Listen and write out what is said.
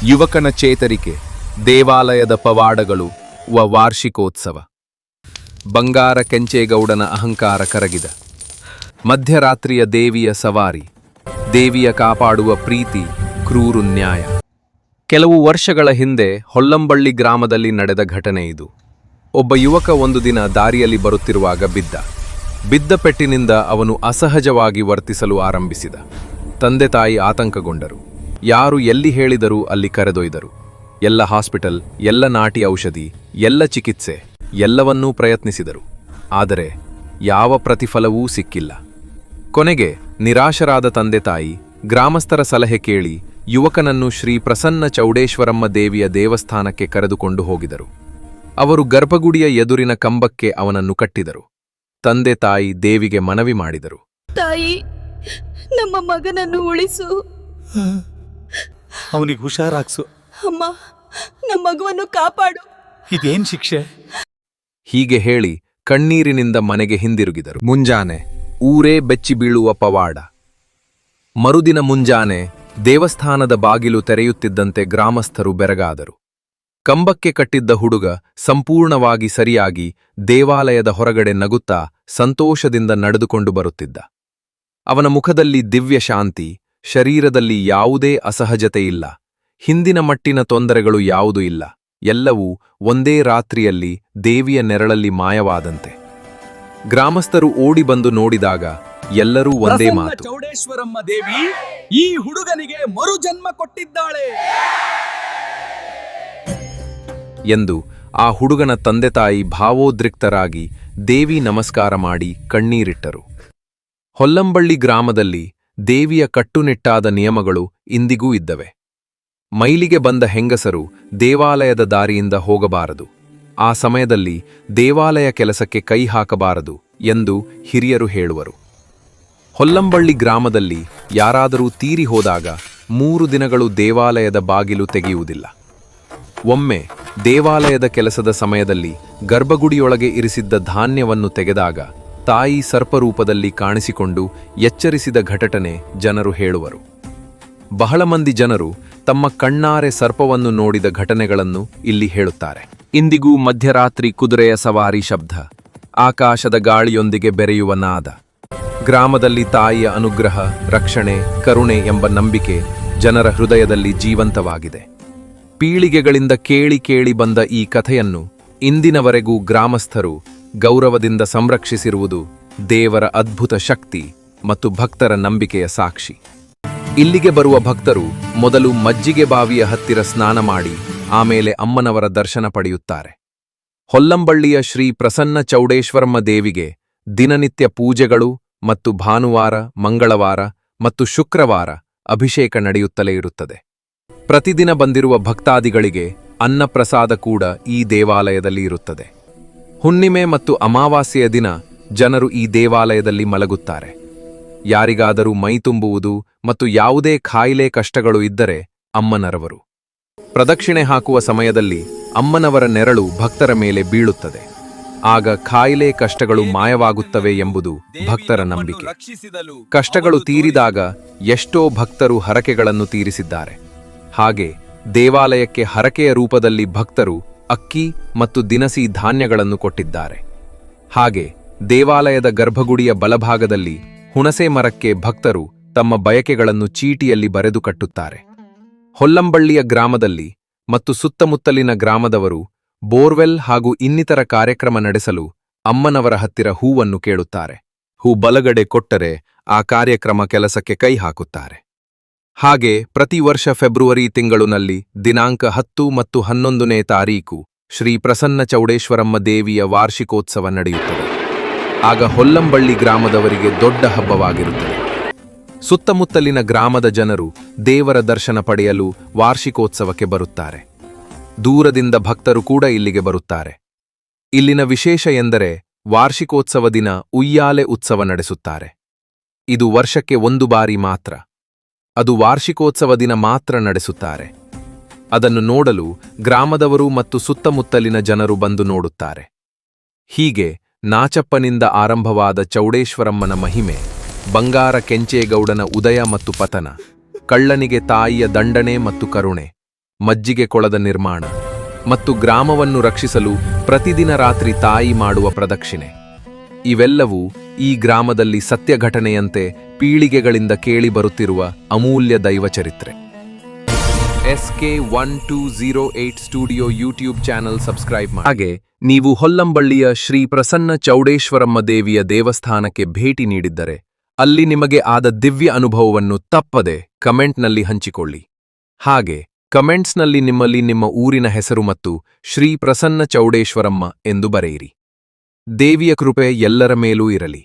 ಯುವಕನ ಚೇತರಿಕೆ, ದೇವಾಲಯದ ಪವಾಡಗಳು ವಾರ್ಷಿಕೋತ್ಸವ. ಬಂಗಾರ ಕೆಂಚೇಗೌಡನ ಅಹಂಕಾರ ಕರಗಿದ. ಮಧ್ಯರಾತ್ರಿಯ ದೇವಿಯ ಸವಾರಿ, ದೇವಿಯ ಕಾಪಾಡುವ ಪ್ರೀತಿ, ಕ್ರೂರು ನ್ಯಾಯ. ಕೆಲವು ವರ್ಷಗಳ ಹಿಂದೆ ಹೊಲ್ಲಂಬಳ್ಳಿ ಗ್ರಾಮದಲ್ಲಿ ನಡೆದ ಘಟನೆ ಇದು. ಒಬ್ಬ ಯುವಕ ಒಂದು ದಿನ ದಾರಿಯಲ್ಲಿ ಬರುತ್ತಿರುವಾಗ ಬಿದ್ದ ಪೆಟ್ಟಿನಿಂದ ಅವನು ಅಸಹಜವಾಗಿ ವರ್ತಿಸಲು ಆರಂಭಿಸಿದ. ತಂದೆ ತಾಯಿ ಆತಂಕಗೊಂಡರು. ಯಾರು ಎಲ್ಲಿ ಹೇಳಿದರೂ ಅಲ್ಲಿ ಕರೆದೊಯ್ದರು. ಎಲ್ಲ ಹಾಸ್ಪಿಟಲ್, ಎಲ್ಲ ನಾಟಿ ಔಷಧಿ, ಎಲ್ಲ ಚಿಕಿತ್ಸೆ, ಎಲ್ಲವನ್ನೂ ಪ್ರಯತ್ನಿಸಿದರು. ಆದರೆ ಯಾವ ಪ್ರತಿಫಲವೂ ಸಿಕ್ಕಿಲ್ಲ. ಕೊನೆಗೆ ನಿರಾಶರಾದ ತಂದೆ ತಾಯಿ ಗ್ರಾಮಸ್ಥರ ಸಲಹೆ ಕೇಳಿ ಯುವಕನನ್ನು ಶ್ರೀ ಪ್ರಸನ್ನ ಚೌಡೇಶ್ವರಮ್ಮ ದೇವಿಯ ದೇವಸ್ಥಾನಕ್ಕೆ ಕರೆದುಕೊಂಡು ಹೋಗಿದರು. ಅವರು ಗರ್ಭಗುಡಿಯ ಎದುರಿನ ಕಂಬಕ್ಕೆ ಅವನನ್ನು ಕಟ್ಟಿದರು. ತಂದೆ ತಾಯಿ ದೇವಿಗೆ ಮನವಿ ಮಾಡಿದರು. ತಾಯಿ, ನಮ್ಮ ಮಗನನ್ನು ಉಳಿಸು. ಅವನಿಗೆ ಹುಷಾರಾಗ್ಸು. ಅಮ್ಮ, ನಮ್ಮ ಮಗುವನ್ನು ಕಾಪಾಡು. ಇದೇನ್ ಶಿಕ್ಷೆ? ಹೀಗೆ ಹೇಳಿ ಕಣ್ಣೀರಿನಿಂದ ಮನೆಗೆ ಹಿಂದಿರುಗಿದರು. ಮುಂಜಾನೆ ಊರೇ ಬೆಚ್ಚಿ ಬೀಳುವ ಪವಾಡ. ಮರುದಿನ ಮುಂಜಾನೆ ದೇವಸ್ಥಾನದ ಬಾಗಿಲು ತೆರೆಯುತ್ತಿದ್ದಂತೆ ಗ್ರಾಮಸ್ಥರು ಬೆರಗಾದರು. ಕಂಬಕ್ಕೆ ಕಟ್ಟಿದ್ದ ಹುಡುಗ ಸಂಪೂರ್ಣವಾಗಿ ಸರಿಯಾಗಿ ದೇವಾಲಯದ ಹೊರಗಡೆ ನಗುತ್ತಾ ಸಂತೋಷದಿಂದ ನಡೆದುಕೊಂಡು ಬರುತ್ತಿದ್ದ. ಅವನ ಮುಖದಲ್ಲಿ ದಿವ್ಯ ಶಾಂತಿ, ಶರೀರದಲ್ಲಿ ಯಾವುದೇ ಅಸಹಜತೆ ಇಲ್ಲ. ಹಿಂದಿನ ಮಟ್ಟಿನ ತೊಂದರೆಗಳು ಯಾವುದೂ ಇಲ್ಲ. ಎಲ್ಲವೂ ಒಂದೇ ರಾತ್ರಿಯಲ್ಲಿ ದೇವಿಯ ನೆರಳಲ್ಲಿ ಮಾಯವಾದಂತೆ. ಗ್ರಾಮಸ್ಥರು ಓಡಿ ಬಂದು ನೋಡಿದಾಗ ಎಲ್ಲರೂ ಒಂದೇ ಮಾತು: ಚೌಡೇಶ್ವರಮ್ಮ ದೇವಿ ಈ ಹುಡುಗನಿಗೆ ಮರುಜನ್ಮ ಕೊಟ್ಟಿದ್ದಾಳೆ ಎಂದು ಆ ಹುಡುಗನ ತಂದೆ ತಾಯಿ ಭಾವೋದ್ರಿಕ್ತರಾಗಿ ದೇವಿ ನಮಸ್ಕಾರ ಮಾಡಿ ಕಣ್ಣೀರಿಟ್ಟರು. ಹೊಲ್ಲಂಬಳ್ಳಿ ಗ್ರಾಮದಲ್ಲಿ ದೇವಿಯ ಕಟ್ಟುನಿಟ್ಟಾದ ನಿಯಮಗಳು ಇಂದಿಗೂ ಇದ್ದವೆ. ಮೈಲಿಗೆ ಬಂದ ಹೆಂಗಸರು ದೇವಾಲಯದ ದಾರಿಯಿಂದ ಹೋಗಬಾರದು. ಆ ಸಮಯದಲ್ಲಿ ದೇವಾಲಯ ಕೆಲಸಕ್ಕೆ ಕೈ ಹಾಕಬಾರದು ಎಂದು ಹಿರಿಯರು ಹೇಳುವರು. ಹೊಲ್ಲಂಬಳ್ಳಿ ಗ್ರಾಮದಲ್ಲಿ ಯಾರಾದರೂ ತೀರಿ ಹೋದಾಗ 3 ದಿನಗಳು ದೇವಾಲಯದ ಬಾಗಿಲು ತೆಗೆಯುವುದಿಲ್ಲ. ಒಮ್ಮೆ ದೇವಾಲಯದ ಕೆಲಸದ ಸಮಯದಲ್ಲಿ ಗರ್ಭಗುಡಿಯೊಳಗೆ ಇರಿಸಿದ್ದ ಧಾನ್ಯವನ್ನು ತೆಗೆದಾಗ ತಾಯಿ ಸರ್ಪರೂಪದಲ್ಲಿ ಕಾಣಿಸಿಕೊಂಡು ಎಚ್ಚರಿಸಿದ ಘಟನೆ ಜನರು ಹೇಳುವರು. ಬಹಳ ಮಂದಿ ಜನರು ತಮ್ಮ ಕಣ್ಣಾರೆ ಸರ್ಪವನ್ನು ನೋಡಿದ ಘಟನೆಗಳನ್ನು ಇಲ್ಲಿ ಹೇಳುತ್ತಾರೆ. ಇಂದಿಗೂ ಮಧ್ಯರಾತ್ರಿ ಕುದುರೆಯ ಸವಾರಿ ಶಬ್ದ, ಆಕಾಶದ ಗಾಳಿಯೊಂದಿಗೆ ಬೆರೆಯುವ ನಾದ, ಗ್ರಾಮದಲ್ಲಿ ತಾಯಿಯ ಅನುಗ್ರಹ, ರಕ್ಷಣೆ, ಕರುಣೆ ಎಂಬ ನಂಬಿಕೆ ಜನರ ಹೃದಯದಲ್ಲಿ ಜೀವಂತವಾಗಿದೆ. ಪೀಳಿಗೆಗಳಿಂದ ಕೇಳಿ ಕೇಳಿ ಬಂದ ಈ ಕಥೆಯನ್ನು ಇಂದಿನವರೆಗೂ ಗ್ರಾಮಸ್ಥರು ಗೌರವದಿಂದ ಸಂರಕ್ಷಿಸಿರುವುದು ದೇವರ ಅದ್ಭುತ ಶಕ್ತಿ ಮತ್ತು ಭಕ್ತರ ನಂಬಿಕೆಯ ಸಾಕ್ಷಿ. ಇಲ್ಲಿಗೆ ಬರುವ ಭಕ್ತರು ಮೊದಲು ಮಜ್ಜಿಗೆ ಬಾವಿಯ ಹತ್ತಿರ ಸ್ನಾನ ಮಾಡಿ ಆಮೇಲೆ ಅಮ್ಮನವರ ದರ್ಶನ ಪಡೆಯುತ್ತಾರೆ. ಹೊಲ್ಲಂಬಳ್ಳಿಯ ಶ್ರೀ ಪ್ರಸನ್ನ ಚೌಡೇಶ್ವರಮ್ಮ ದೇವಿಗೆ ದಿನನಿತ್ಯ ಪೂಜೆಗಳು ಮತ್ತು ಭಾನುವಾರ, ಮಂಗಳವಾರ ಮತ್ತು ಶುಕ್ರವಾರ ಅಭಿಷೇಕ ನಡೆಯುತ್ತಲೇ ಇರುತ್ತದೆ. ಪ್ರತಿದಿನ ಬಂದಿರುವ ಭಕ್ತಾದಿಗಳಿಗೆ ಅನ್ನಪ್ರಸಾದ ಕೂಡ ಈ ದೇವಾಲಯದಲ್ಲಿ ಇರುತ್ತದೆ. ಹುಣ್ಣಿಮೆ ಮತ್ತು ಅಮಾವಾಸ್ಯೆಯ ದಿನ ಜನರು ಈ ದೇವಾಲಯದಲ್ಲಿ ಮಲಗುತ್ತಾರೆ. ಯಾರಿಗಾದರೂ ಮೈತುಂಬುವುದು ಮತ್ತು ಯಾವುದೇ ಖಾಯಿಲೆ ಕಷ್ಟಗಳು ಇದ್ದರೆ ಅಮ್ಮನರವರು ಪ್ರದಕ್ಷಿಣೆ ಹಾಕುವ ಸಮಯದಲ್ಲಿ ಅಮ್ಮನವರ ನೆರಳು ಭಕ್ತರ ಮೇಲೆ ಬೀಳುತ್ತದೆ. ಆಗ ಖಾಯಿಲೆ ಕಷ್ಟಗಳು ಮಾಯವಾಗುತ್ತವೆ ಎಂಬುದು ಭಕ್ತರ ನಂಬಿಕೆ. ಕಷ್ಟಗಳು ತೀರಿದಾಗ ಎಷ್ಟೋ ಭಕ್ತರು ಹರಕೆಗಳನ್ನು ತೀರಿಸಿದ್ದಾರೆ. ಹಾಗೆ ದೇವಾಲಯಕ್ಕೆ ಹರಕೆಯ ರೂಪದಲ್ಲಿ ಭಕ್ತರು ಅಕ್ಕಿ ಮತ್ತು ದಿನಸಿ ಧಾನ್ಯಗಳನ್ನು ಕೊಟ್ಟಿದ್ದಾರೆ. ಹಾಗೆ ದೇವಾಲಯದ ಗರ್ಭಗುಡಿಯ ಬಲಭಾಗದಲ್ಲಿ ಹುಣಸೆ ಮರಕ್ಕೆ ಭಕ್ತರು ತಮ್ಮ ಬಯಕೆಗಳನ್ನು ಚೀಟಿಯಲ್ಲಿ ಬರೆದು ಕಟ್ಟುತ್ತಾರೆ. ಹೊಲ್ಲಂಬಳ್ಳಿಯ ಗ್ರಾಮದಲ್ಲಿ ಮತ್ತು ಸುತ್ತಮುತ್ತಲಿನ ಗ್ರಾಮದವರು ಬೋರ್ವೆಲ್ ಹಾಗೂ ಇನ್ನಿತರ ಕಾರ್ಯಕ್ರಮ ನಡೆಸಲು ಅಮ್ಮನವರ ಹತ್ತಿರ ಹೂವನ್ನು ಕೇಳುತ್ತಾರೆ. ಹೂ ಬಲಗಡೆ ಕೊಟ್ಟರೆ ಆ ಕಾರ್ಯಕ್ರಮ ಕೆಲಸಕ್ಕೆ ಕೈ ಹಾಕುತ್ತಾರೆ. ಹಾಗೆ ಪ್ರತಿ ವರ್ಷ ಫೆಬ್ರುವರಿ ತಿಂಗಳಿನಲ್ಲಿ ದಿನಾಂಕ 10 ಮತ್ತು 11ನೇ ತಾರೀಕು ಶ್ರೀ ಪ್ರಸನ್ನ ಚೌಡೇಶ್ವರಮ್ಮ ದೇವಿಯ ವಾರ್ಷಿಕೋತ್ಸವ ನಡೆಯುತ್ತದೆ. ಆಗ ಹೊಲ್ಲಂಬಳ್ಳಿ ಗ್ರಾಮದವರಿಗೆ ದೊಡ್ಡ ಹಬ್ಬವಾಗಿರುತ್ತದೆ. ಸುತ್ತಮುತ್ತಲಿನ ಗ್ರಾಮದ ಜನರು ದೇವರ ದರ್ಶನ ಪಡೆಯಲು ವಾರ್ಷಿಕೋತ್ಸವಕ್ಕೆ ಬರುತ್ತಾರೆ. ದೂರದಿಂದ ಭಕ್ತರು ಕೂಡ ಇಲ್ಲಿಗೆ ಬರುತ್ತಾರೆ. ಇಲ್ಲಿನ ವಿಶೇಷ ಎಂದರೆ ವಾರ್ಷಿಕೋತ್ಸವ ದಿನ ಉಯ್ಯಾಲೆ ಉತ್ಸವ ನಡೆಸುತ್ತಾರೆ. ಇದು ವರ್ಷಕ್ಕೆ 1 ಬಾರಿ ಮಾತ್ರ. ಅದು ವಾರ್ಷಿಕೋತ್ಸವ ದಿನ ಮಾತ್ರ ನಡೆಸುತ್ತಾರೆ. ಅದನ್ನು ನೋಡಲು ಗ್ರಾಮದವರು ಮತ್ತು ಸುತ್ತಮುತ್ತಲಿನ ಜನರು ಬಂದು ನೋಡುತ್ತಾರೆ. ಹೀಗೆ ನಾಚಪ್ಪನಿಂದ ಆರಂಭವಾದ ಚೌಡೇಶ್ವರಮ್ಮನ ಮಹಿಮೆ, ಬಂಗಾರ ಕೆಂಚೇಗೌಡನ ಉದಯ ಮತ್ತು ಪತನ, ಕಳ್ಳನಿಗೆ ತಾಯಿಯ ದಂಡನೆ ಮತ್ತು ಕರುಣೆ, ಮಜ್ಜಿಗೆ ಕೊಳದ ನಿರ್ಮಾಣ ಮತ್ತು ಗ್ರಾಮವನ್ನು ರಕ್ಷಿಸಲು ಪ್ರತಿದಿನ ರಾತ್ರಿ ತಾಯಿ ಮಾಡುವ ಪ್ರದಕ್ಷಿಣೆ ಇವೆಲ್ಲವೂ ಈ ಗ್ರಾಮದಲ್ಲಿ ಸತ್ಯ ಘಟನೆಯಂತೆ ಪೀಳಿಗೆಗಳಿಂದ ಕೇಳಿಬರುತ್ತಿರುವ ಅಮೂಲ್ಯ ದೈವಚರಿತ್ರೆ. SK1208 studio YouTube channel subscribe ಮಾಡಿ. ಹಾಗೆ ನೀವು ಹೊಲ್ಲಂಬಳ್ಳಿಯ ಶ್ರೀ ಪ್ರಸನ್ನ ಚೌಡೇಶ್ವರಮ್ಮ ದೇವಿಯ ದೇವಸ್ಥಾನಕ್ಕೆ ಭೇಟಿ ನೀಡಿದ್ದರೆ ಅಲ್ಲಿ ನಿಮಗೆ ಆದ ದಿವ್ಯ ಅನುಭವವನ್ನು ತಪ್ಪದೆ ಕಮೆಂಟ್ನಲ್ಲಿ ಹಂಚಿಕೊಳ್ಳಿ. ಹಾಗೆ ಕಮೆಂಟ್ಸ್ನಲ್ಲಿ ನಿಮ್ಮಲ್ಲಿ ನಿಮ್ಮ ಊರಿನ ಹೆಸರು ಮತ್ತು ಶ್ರೀ ಪ್ರಸನ್ನ ಚೌಡೇಶ್ವರಮ್ಮ ಎಂದು ಬರೆಯಿರಿ. ದೇವಿಯ ಕೃಪೆ ಎಲ್ಲರ ಮೇಲೂ ಇರಲಿ.